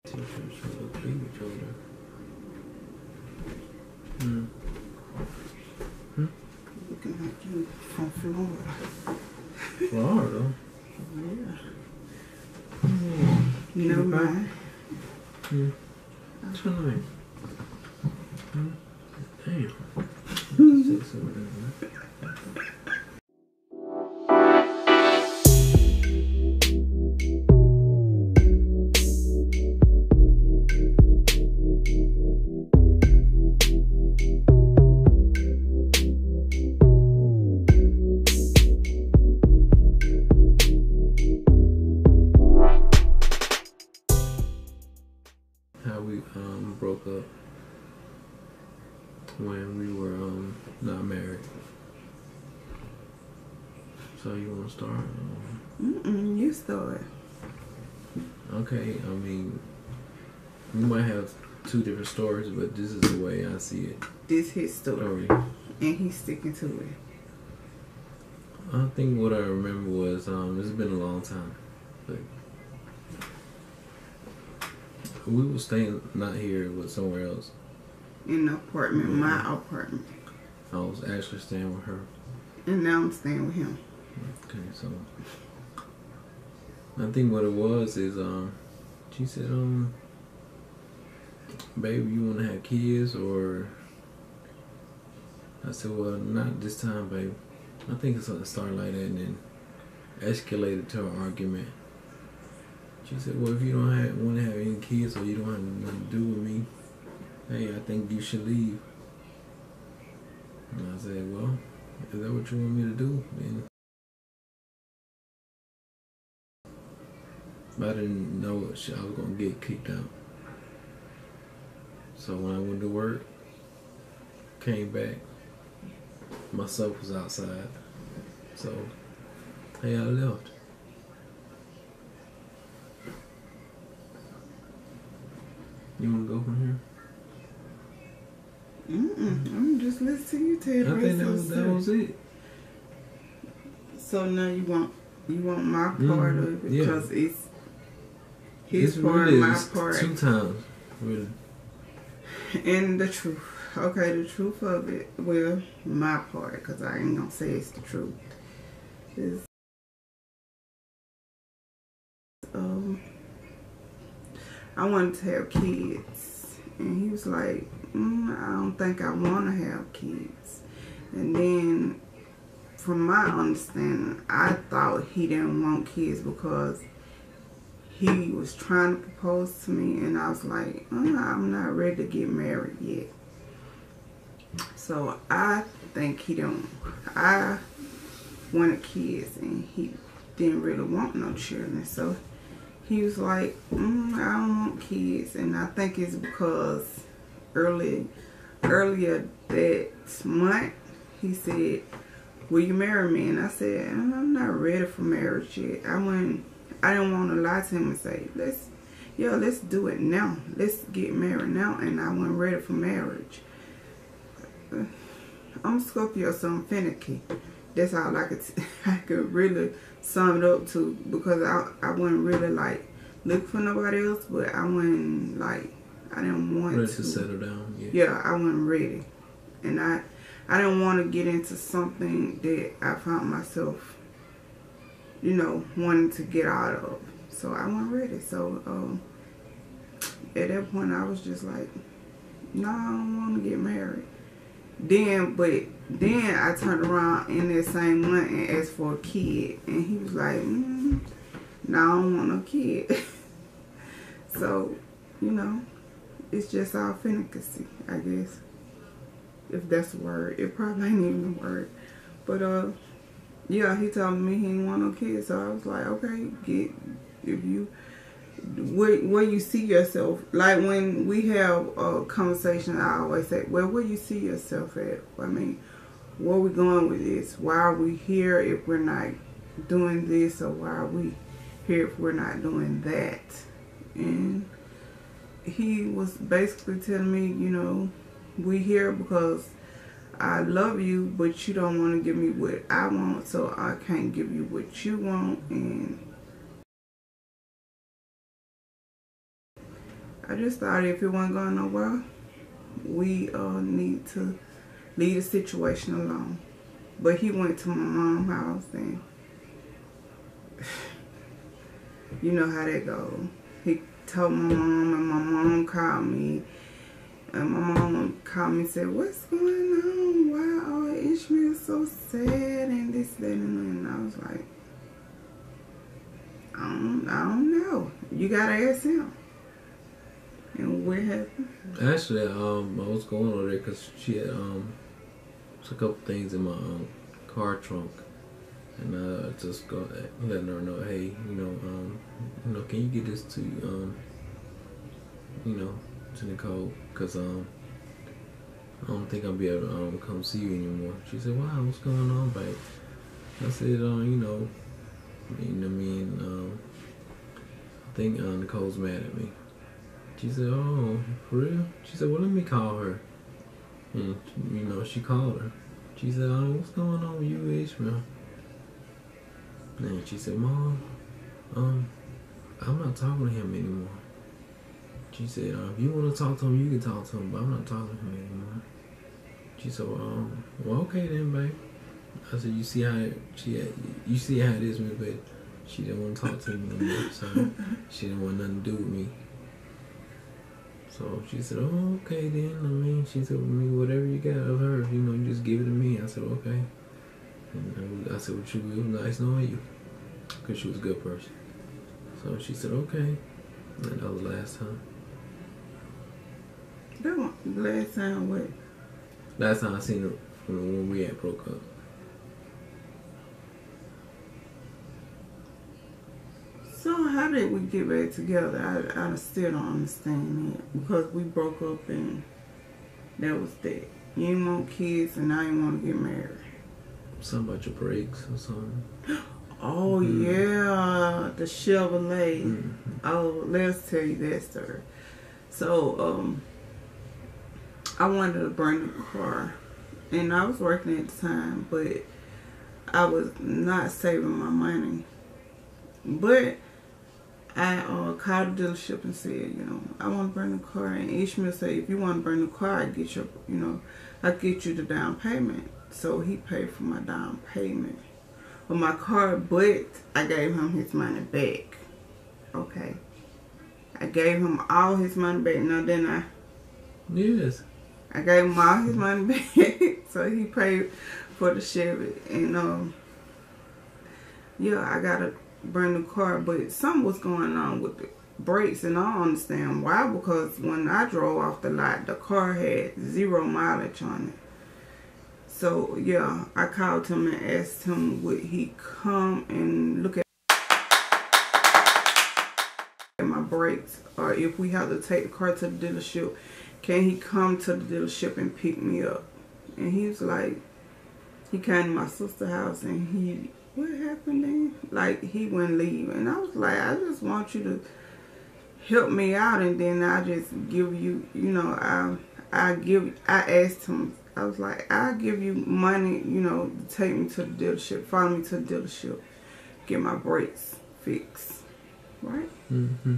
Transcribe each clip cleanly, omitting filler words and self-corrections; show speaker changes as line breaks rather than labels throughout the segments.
T-shirts with a cleavage over there. Hmm.
Looking like you from Florida.
Florida?
Yeah.
Hmm.
No mind.
Hmm. What's your name? Hmm? Damn. Say something. How we broke up when we were not married. So you want to start?
You start.
Okay, I mean, we might have two different stories, but this is the way I see it.
This his story.
Oh,
And he's sticking to it.
I think what I remember was it's been a long time, but we were staying not here, but somewhere else.
In the apartment, my apartment.
I was actually staying with her.
And now I'm staying with him.
Okay, so I think what it was is she said baby, you want to have kids? Or I said, well, not this time, babe. I think it's started like that and then escalated to an argument. She said, well, if you don't want to have any kids or you don't have nothing to do with me, hey, I think you should leave. And I said, well, is that what you want me to do? Then I didn't know I was going to get kicked out. So when I went to work, came back, myself was outside. So, hey, I left. You want to go from here?
I'm just listening to you tell
I think that was it.
So now you want my part of it because it's his part,
really
my part.
2 times, really.
And the truth. Okay, the truth of it, well, my part, because I ain't gonna say it's the truth, is I wanted to have kids, and he was like, I don't think I want to have kids. And then from my understanding, I thought he didn't want kids because he was trying to propose to me, and I was like, I'm not ready to get married yet. So I think I wanted kids, and he didn't really want no children. So he was like, I don't want kids. And I think it's because earlier that month, he said, will you marry me? And I said, I'm not ready for marriage yet. I didn't want to lie to him and say, let's do it now. Let's get married now. And I wasn't ready for marriage. I'm Scorpio, so I'm finicky. That's all I could really sum it up to, because I wasn't really like looking for nobody else, but I wasn't like, I didn't want
ready to settle down.
Yeah, I wasn't ready, and I didn't want to get into something that I found myself, wanting to get out of. So I wasn't ready. So at that point, I was just like, no, I don't want to get married. Then I turned around in that same month and asked for a kid, and he was like, no, I don't want no kid. So, it's just all finicacy, I guess, if that's a word. It probably ain't even a word, but yeah, he told me he didn't want no kids, so I was like, okay, where you see yourself, like when we have a conversation, I always say, well, where you see yourself at? I mean, where we going with this? Why are we here if we're not doing this, or why are we here if we're not doing that? And he was basically telling me, we here because I love you, but you don't want to give me what I want, so I can't give you what you want. And I just thought if it wasn't going nowhere, we need to leave the situation alone. But he went to my mom's house, and you know how that goes. He told my mom, and my mom called me. And my mom called me and said, what's going on? Why Ishmael so sad and this, that, and that? And I was like, I don't know. You gotta ask him. And what happened?
Actually, I was going over there because she had a couple things in my car trunk, and just go letting her know, hey, can you get this to to Nicole, because I don't think I'll be able to come see you anymore. She said, wow, what's going on, babe? I said, I think Nicole's mad at me. She said, oh, for real? She said, well, let me call her. And, she called her. She said, oh, what's going on with you, Ishmael? And she said, Mom, I'm not talking to him anymore. She said, if you want to talk to him, you can talk to him, but I'm not talking to him anymore. She said, well, okay then, babe. I said, you see how it is, Miss Betty. She didn't want to talk to me no more, so she didn't want nothing to do with me. So she said, oh, okay then. She said, whatever you got of her, you just give it to me. I said, okay. And I said, well, it was nice knowing you, because she was a good person. So she said, okay. And that was the last time.
Last time what?
Last time I seen her when we had Brokeup.
So how did we get back together? I still don't understand it. Because we broke up and that was that. You didn't want kids and I didn't want to get married.
Something about your brakes or something.
Oh yeah, the Chevrolet. Oh, let's tell you that story. So I wanted to burn the car, and I was working at the time, but I was not saving my money. But I called the dealership and said, I want to burn the car, and Ishmael said, if you want to burn the car, I get you the down payment. So he paid for my down payment of my car, but I gave him his money back. Okay. I gave him all his money back. Now then
Yes.
I gave him all his money back. So he paid for the Chevy. And I gotta burn the car, but something was going on with the brakes, and I don't understand why, because when I drove off the lot, the car had 0 mileage on it. So I called him and asked him would he come and look at my brakes, or if we have to take the car to the dealership, can he come to the dealership and pick me up? And he was like, he came to my sister's house, and what happened then? Like, he wouldn't leave. And I was like, I just want you to help me out, and then I just give you, I asked him, I was like, I'll give you money, to take me to the dealership, follow me to the dealership, get my brakes fixed. Right?
Mm-hmm.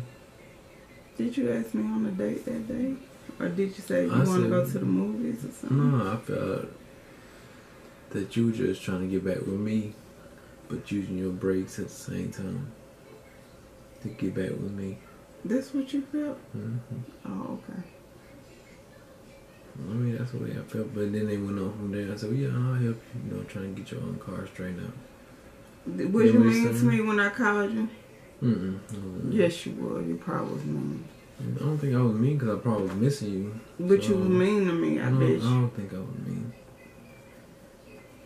Did you ask me on a date that day? Or did you say you want to go to the movies or something?
No, I felt that you were just trying to get back with me, but using your brakes at the same time to get back with me.
That's what you felt?
Mm-hmm.
Oh, okay.
That's the way I felt, but then they went on from there. I said, well, I'll help you, trying to get your own car straightened out.
Was you mean to me when I called you?
Mm-mm.
Yes, you were. You probably was mean.
I don't think I was mean because I probably was missing you.
But you was mean to me, I bet you.
I don't think I was mean.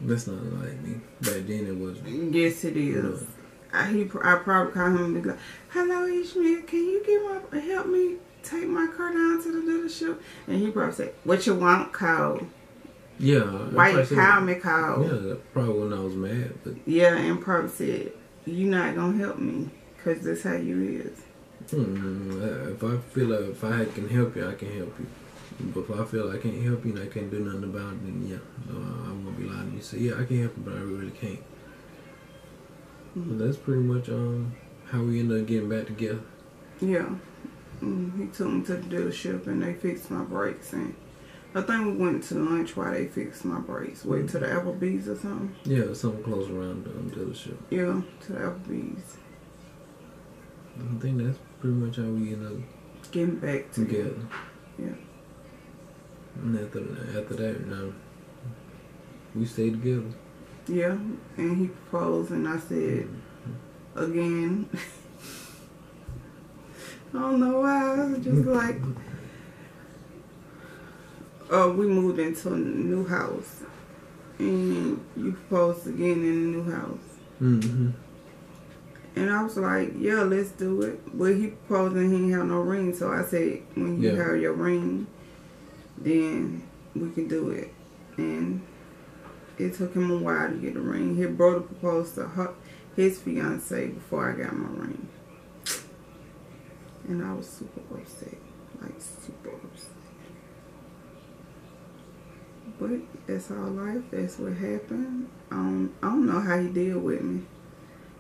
That's not like me. Back then it was.
Yes, it is. I probably called him and be like, hello, Ishmael, can you help me take my car down to the dealership? And he probably said, what you want, call?
Yeah.
Why you call me, call?
Yeah, probably when I was mad. But
yeah, and probably said, you not going to help me because that's how you is.
If I feel like if I can help you, I can help you. But if I feel I can't help you and I can't do nothing about it, then I won't be lying to you. So I can help you, but I really can't. But that's pretty much how we ended up getting back together.
Yeah. He took me to the dealership and they fixed my brakes, and I think we went to lunch while they fixed my brakes. Went to the Applebee's or something.
Yeah, something close around the dealership.
Yeah, to the Applebee's.
I think that's pretty much how we end up
Getting back together. Yeah.
And after that, we stayed together.
Yeah, and he proposed, and I said, again, I don't know why, I was just like, we moved into a new house, and you proposed again in the new house.
Mm-hmm.
And I was like, yeah, let's do it. But he proposed and he didn't have no ring, so I said, when you have your ring, then we can do it. And it took him a while to get a ring. His brother proposed to his fiance before I got my ring. And I was super upset. Like, super upset. But that's our life. That's what happened. I don't know how he deal with me.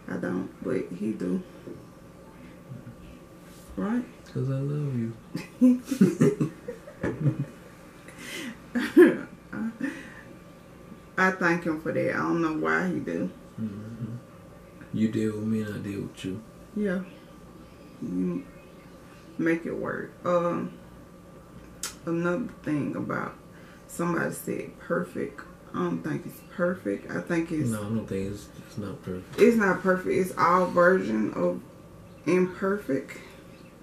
I don't, but he do. Right?
Because I love you.
I thank him for that. I don't know why he do.
Mm-hmm. You deal with me and I deal with you.
Yeah. You make it work. Another thing about somebody said perfect. I don't think it's perfect. I think it's...
No, I don't think it's not perfect.
It's not perfect. It's our version of imperfect.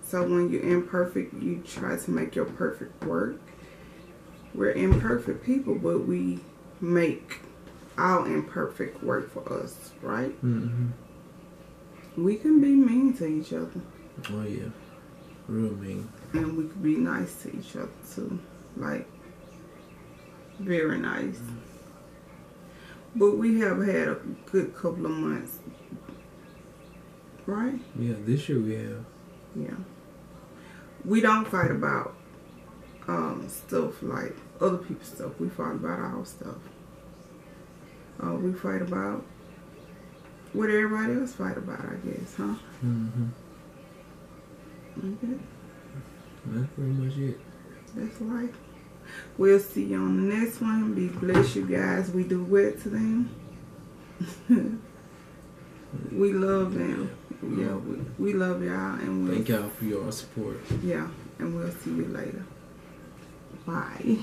So when you're imperfect, you try to make your perfect work. We're imperfect people, but we make our imperfect work for us, right?
Mm-hmm.
We can be mean to each other.
Oh, yeah. Real mean.
And we can be nice to each other, too. Like, very nice. Mm-hmm. But we have had a good couple of months, right?
Yeah, this year we have.
Yeah. We don't fight about stuff like other people's stuff. We fight about our stuff. We fight about what everybody else fight about, I guess, huh?
Mm-hmm.
Okay.
That's pretty much it.
That's life. We'll see you on the next one. Be blessed, you guys. We do wet to them. We love them. Yeah, we love y'all. And
thank y'all for your support.
Yeah, and we'll see you later. Bye.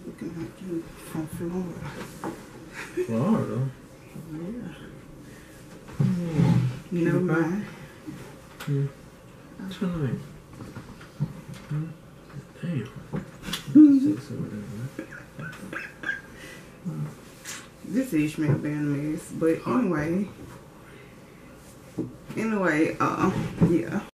Looking like you from Florida.
Florida?
Yeah. Never mind.
Tonight. Damn.
This Ishmael been a mess, but anyway, yeah.